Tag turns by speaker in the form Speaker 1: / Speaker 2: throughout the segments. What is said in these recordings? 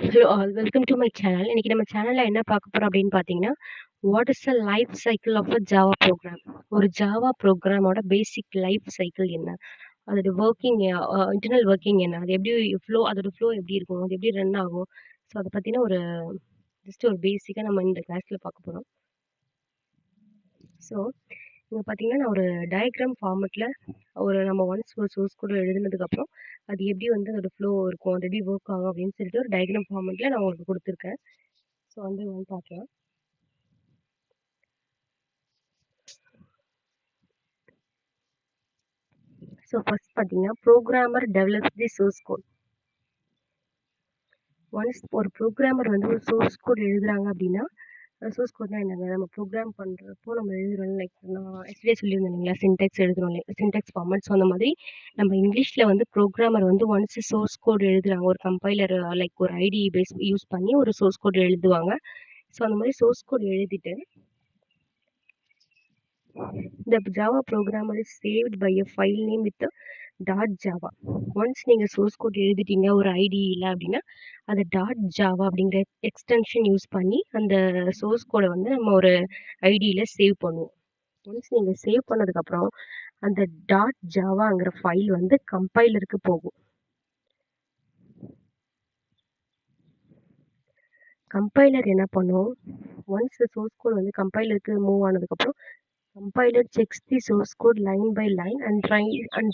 Speaker 1: Hello welcome to my channel. இன்னைக்கு நம்ம சேனல்ல என்ன பார்க்க போறோம் அப்படின்னு பார்த்தீங்கன்னா, what is the life cycle of a Java program? ஒரு ஜாவா ப்ரோக்ராமோட பேசிக் லைஃப் சைக்கிள் என்ன? அதோட ஒர்க்கிங் இன்டர்னல் ஒர்க்கிங் என்ன? அது எப்படி அதோட ஃப்ளோ எப்படி இருக்கும்? அது எப்படி ரன் ஆகும்? ஸோ அத பத்தின ஜஸ்ட் ஒரு பேசிக்கா நம்ம இந்த கிளாஸ்ல பார்க்க போறோம். ஸோ இங்க பார்த்தீங்கன்னா, நான் ஒரு டயகிராம் ஃபார்மேட்ல நம்ம ஒன்ஸ் ஒரு சோர்ஸ் கோட் எழுதுனதுக்கப்புறம், அது எப்படி அதோட ஃப்ளோ இருக்கும்? அது எப்படி ஒர்க் ஆகும்? அப்படின்னு சொல்லிட்டு ஒரு டயகிராம் ஃபார்மேட்ல நான் உங்களுக்கு குடுத்துருக்கேன். ஸோ பார்க்கலாம். ஸோ ஃபர்ஸ்ட் பார்த்தீங்கன்னா, programmer develops the source code. Once ஒரு புரோகிராமர் ஒரு சோர்ஸ் கோட் எழுதுறாங்க அப்படின்னா, சோர்ஸ் கோட்னா என்னங்க? நம்ம ப்ரோக்ராம் பண்றப்போ நம்ம எழுதுறோம். லைக் நான் எஸ்டர்டே சொல்லியிருந்தேன் இல்லைங்களா? சின்டாக்ஸ் எழுதுறோம் இல்லையா? Syntax format. ஸோ அந்த மாதிரி நம்ம இங்கிலீஷ்ல புரோகிராமர் ஒன்ஸ் சோர்ஸ் கோட் எழுதுறாங்க. ஒரு கம்பைலர் லைக் ஒரு ஐடிஇ பேஸ் யூஸ் பண்ணி ஒரு சோர்ஸ் கோட் எழுதுவாங்க. ஸோ அந்த மாதிரி சோர்ஸ் கோட் எழுதிட்டு, the Java programmer is saved by a file name with .java. Once நீங்கள் சோர்ஸ் கோட் எழுதிட்டீங்க ஒரு ஐடி இல்லை அப்படின்னா, அதை .java அப்படிங்கிற எக்ஸ்டென்ஷன் யூஸ் பண்ணி அந்த சோர்ஸ் கோடை நம்ம ஒரு ஐடியில் சேவ் பண்ணுவோம். ஒன்ஸ் நீங்கள் சேவ் பண்ணதுக்கப்புறம் அந்த .javaங்கிற ஃபைல் கம்பைலருக்கு போகும். கம்பைலர் என்ன பண்ணும்? ஒன்ஸ் சோர்ஸ் கோட் கம்பைலருக்கு மூவ் ஆனதுக்கப்புறம் compiler checks the source code line by line and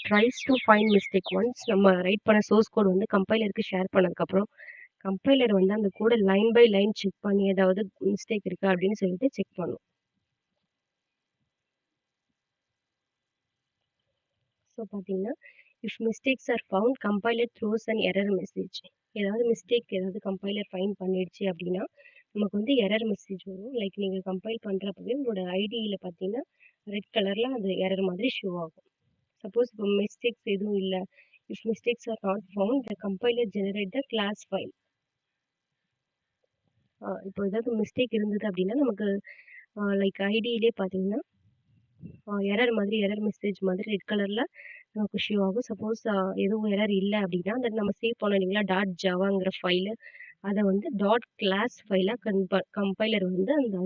Speaker 1: tries to find mistake. Once நம்ம ரைட் பண்ண source code கம்பைலருக்கு ஷேர் பண்ணதுக்கப்புறம் கம்பைலர் அந்த கோடை லைன் பை லைன் செக் பண்ணி ஏதாவது மிஸ்டேக் இருக்கா அப்படின்னு சொல்லிட்டு செக் பண்ணும். ஸோ பார்த்தீங்கன்னா, if mistakes are found compiler throws an error message. ஏதாவது கம்பைலர் ஃபைண்ட் பண்ணிடுச்சு அப்படின்னா நமக்கு எரர் மெசேஜ் வரும். லைக் நீங்கள் கம்பைல் பண்ணுறப்பவே உங்களோட ஐடியில் பார்த்தீங்கன்னா ரெட் கலரில் அது எரர் மாதிரி ஷோ ஆகும். சப்போஸ் இப்போ மிஸ்டேக்ஸ் எதுவும் இல்லை, if mistakes are not found the compiler generate the class file. இப்போ ஏதாவது மிஸ்டேக் இருந்தது அப்படின்னா நமக்கு லைக் ஐடியிலே பார்த்தீங்கன்னா எரர் மெசேஜ் மாதிரி ரெட் கலரில் நமக்கு ஷோ ஆகும். சப்போஸ் எதுவும் எரர் இல்லை அப்படின்னா அந்த நம்ம சேவ் பண்ணோம் இல்லைங்களா .javaங்கிற ஃபைலு, அதை .class ஃபைலாக கம்பைலர் அந்த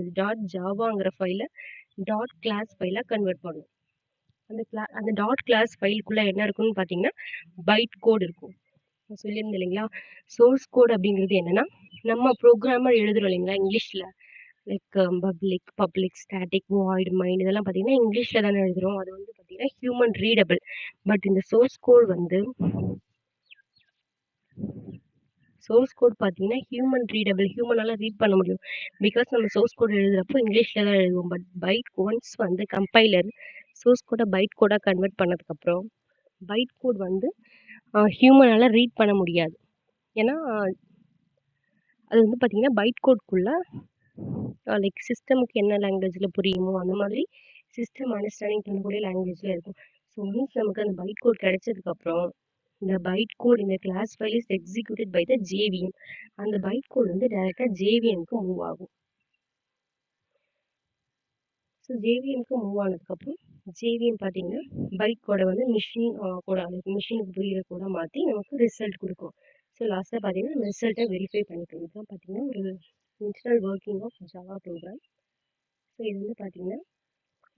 Speaker 1: .javaங்கிற ஃபைலை .class ஃபைலாக கன்வெர்ட் பண்ணும். அந்த .class ஃபைலுக்குள்ளே என்ன இருக்குன்னு பார்த்தீங்கன்னா பைட் கோட் இருக்கும். நான் சொல்லியிருந்தேன் இல்லைங்களா? சோர்ஸ் கோட் அப்படிங்கிறது என்னன்னா, நம்ம ப்ரோக்ராமர் எழுதுறோம் இல்லைங்களா இங்கிலீஷ்ல. Like public, static, void, mind இதெல்லாம் பார்த்தீங்கன்னா இங்கிலீஷ்ல தானே எழுதுறோம். அது பார்த்தீங்கன்னா ஹியூமன் ரீடபிள். பட் இந்த சோர்ஸ் கோட் பார்த்தீங்கன்னா ஹியூமனால ரீட் பண்ண முடியும். பிகாஸ் நம்ம சோர்ஸ் கோட் எழுதுறப்போ இங்கிலீஷ்ல தான் எழுதுவோம். But byte once compiler source கோடை பைட் கோடாக கன்வெர்ட் பண்ணதுக்கப்புறம் பைட் கோட் ஹியூமனால ரீட் பண்ண முடியாது. ஏன்னா அது பார்த்தீங்கன்னா பைட் கோட்குள்ள லைக் சிஸ்டமுக்கு என்ன லாங்குவேஜில் புரியுமோ அந்த மாதிரி சிஸ்டம் அண்டர்ஸ்டாண்டிங் பண்ணக்கூடிய லாங்குவேஜில் இருக்கும். ஸோ ஒன்ஸ் நமக்கு அந்த பைட் கோட் கிடைச்சதுக்கப்புறம் இந்த பைட் கோட் இந்த class file is executed by the JVM. அந்த பைட் கோட் டைரெக்டாக ஜேவிஎம்க்கு மூவ் ஆகும். ஸோ ஜேவிஎம்க்கு மூவ் ஆனதுக்கப்புறம் ஜேவிஎம் பார்த்தீங்கன்னா பைட் கோடை மிஷின் கோட மிஷினுக்கு புரியிற கூட மாற்றி நமக்கு ரிசல்ட் கொடுக்கும். ஸோ லாஸ்ட்டாக பார்த்தீங்கன்னா நம்ம ரிசல்ட்டை வெரிஃபை பண்ணிக்கணும். இதுதான் பார்த்தீங்கன்னா ஒரு internal working of Java program. So இது பார்த்தீங்கன்னா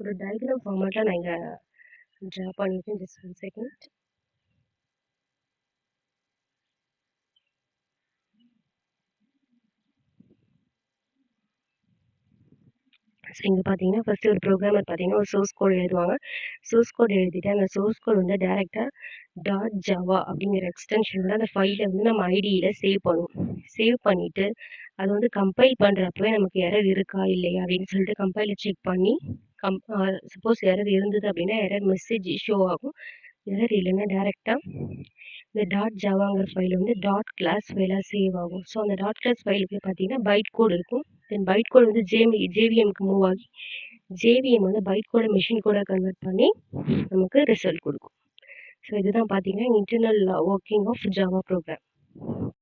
Speaker 1: ஒரு டயக்ராம் ஃபார்மேட்டில் நான் இங்கே ட்ரா பண்ணியிருக்கேன். Just 1 second. ஸோ இங்கே பார்த்தீங்கன்னா ஃபஸ்ட்டு ஒரு ப்ரோக்ராமர் பார்த்தீங்கன்னா ஒரு சோர்ஸ் கோட் எழுதுவாங்க. சோர்ஸ் கோட் எழுதிட்டு அந்த சோர்ஸ் கோட் டேரெக்டாக .java அப்படிங்கிற எக்ஸ்டென்ஷனோட அந்த ஃபைலை நம்ம ஐடியில் சேவ் பண்ணுவோம். சேவ் பண்ணிவிட்டு அது கம்பைல் பண்ணுறப்பவே நமக்கு எரர் இருக்கா இல்லையா அப்படின்னு சொல்லிட்டு கம்பைலர் செக் பண்ணி சப்போஸ் எரர் இருந்தது அப்படின்னா எரர் மெசேஜ் ஷோ ஆகும். எரர் இல்லைன்னா டேரெக்டாக இந்த .javaங்கிற ஃபைல் .class ஃபைலாக சேவ் ஆகும். ஸோ அந்த .class ஃபைலுக்கு பார்த்தீங்கன்னா பைட் கோட் இருக்கும். தென் பைட் கோட் ஜேவிஎம்க்கு மூவ் ஆகி ஜேவிஎம் பைட் கோடை மிஷின் கோடை கன்வெர்ட் பண்ணி நமக்கு ரிசல்ட் கொடுக்கும். ஸோ இதுதான் பார்த்தீங்கன்னா internal working of Java program.